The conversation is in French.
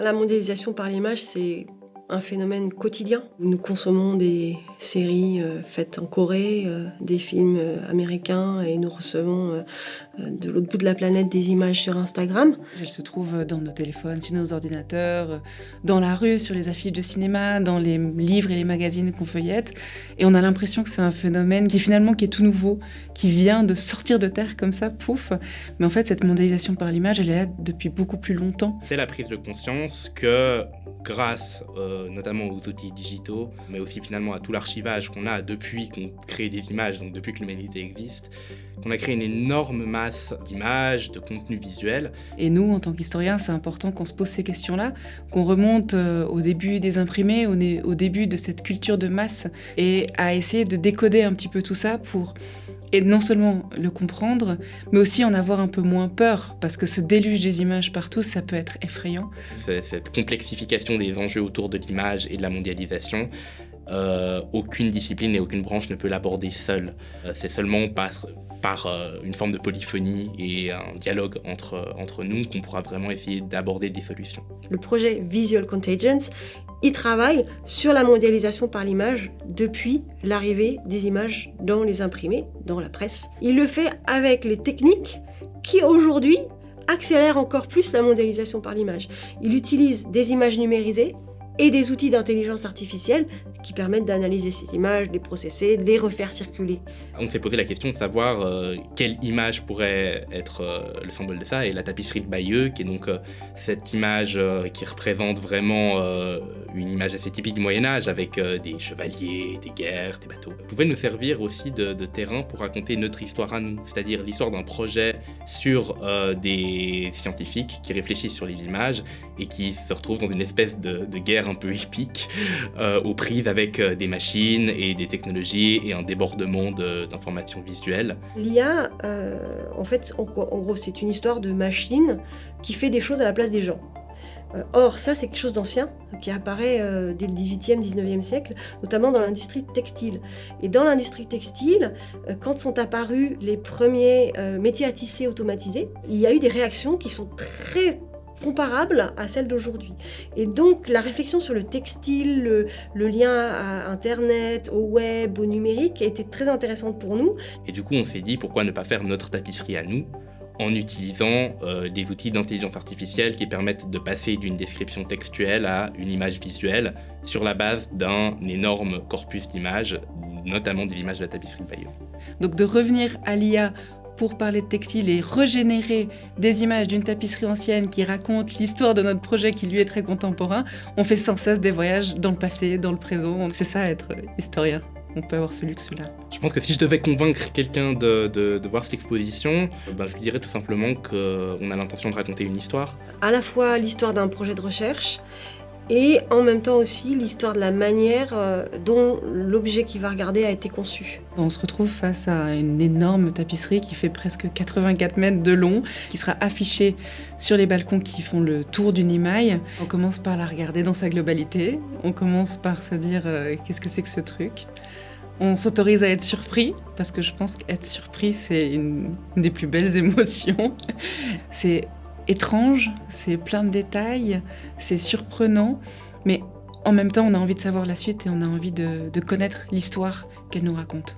La mondialisation par l'image, c'est un phénomène quotidien. Nous consommons des séries faites en Corée, des films américains et nous recevons de l'autre bout de la planète des images sur Instagram. Elles se trouvent dans nos téléphones, sur nos ordinateurs, dans la rue, sur les affiches de cinéma, dans les livres et les magazines qu'on feuillette. Et on a l'impression que c'est un phénomène qui est tout nouveau, qui vient de sortir de terre comme ça, pouf. Mais en fait, cette mondialisation par l'image, elle est là depuis beaucoup plus longtemps. C'est la prise de conscience que grâce notamment aux outils digitaux, mais aussi finalement à tout l'archivage qu'on a depuis qu'on crée des images, donc depuis que l'humanité existe, qu'on a créé une énorme masse d'images, de contenus visuels. Et nous, en tant qu'historiens, c'est important qu'on se pose ces questions-là, qu'on remonte au début des imprimés, au début de cette culture de masse, et à essayer de décoder un petit peu tout ça pour et non seulement le comprendre, mais aussi en avoir un peu moins peur, parce que ce déluge des images partout, ça peut être effrayant. Cette complexification des enjeux autour de l'image et de la mondialisation, aucune discipline et aucune branche ne peut l'aborder seule. C'est seulement par une forme de polyphonie et un dialogue entre nous qu'on pourra vraiment essayer d'aborder des solutions. Le projet Visual Contagions, il travaille sur la mondialisation par l'image depuis l'arrivée des images dans les imprimés, dans la presse. Il le fait avec les techniques qui aujourd'hui accélèrent encore plus la mondialisation par l'image. Il utilise des images numérisées et des outils d'intelligence artificielle qui permettent d'analyser ces images, de les processer, de les refaire circuler. On s'est posé la question de savoir quelle image pourrait être le symbole de ça, et la tapisserie de Bayeux, qui est donc cette image qui représente vraiment une image assez typique du Moyen-Âge, avec des chevaliers, des guerres, des bateaux, pouvait nous servir aussi de terrain pour raconter notre histoire à nous, c'est-à-dire l'histoire d'un projet sur des scientifiques qui réfléchissent sur les images et qui se retrouvent dans une espèce de guerre un peu épique, aux prises avec des machines et des technologies et un débordement d'informations visuelles. L'IA, en gros, c'est une histoire de machine qui fait des choses à la place des gens. Or, ça, c'est quelque chose d'ancien qui apparaît dès le 18e, 19e siècle, notamment dans l'industrie textile. Et dans l'industrie textile, quand sont apparus les premiers métiers à tisser automatisés, il y a eu des réactions qui sont très comparable à celle d'aujourd'hui. Et donc, la réflexion sur le textile, le lien à Internet, au web, au numérique, a été très intéressante pour nous. Et du coup, on s'est dit, pourquoi ne pas faire notre tapisserie à nous en utilisant des outils d'intelligence artificielle qui permettent de passer d'une description textuelle à une image visuelle sur la base d'un énorme corpus d'images, notamment des images de la tapisserie de Bayeux. Donc de revenir à l'IA pour parler de textile et régénérer des images d'une tapisserie ancienne qui raconte l'histoire de notre projet qui lui est très contemporain, on fait sans cesse des voyages dans le passé, dans le présent. C'est ça être historien. On peut avoir ce luxe-là. Je pense que si je devais convaincre quelqu'un de voir cette exposition, je lui dirais tout simplement qu'on a l'intention de raconter une histoire. À la fois l'histoire d'un projet de recherche et en même temps aussi l'histoire de la manière dont l'objet qu'il va regarder a été conçu. On se retrouve face à une énorme tapisserie qui fait presque 84 mètres de long, qui sera affichée sur les balcons qui font le tour d'une imaille. On commence par la regarder dans sa globalité, on commence par se dire qu'est-ce que c'est que ce truc ? On s'autorise à être surpris, parce que je pense qu'être surpris, c'est une des plus belles émotions. C'est étrange, c'est plein de détails, c'est surprenant, mais en même temps, on a envie de savoir la suite et on a envie de connaître l'histoire qu'elle nous raconte.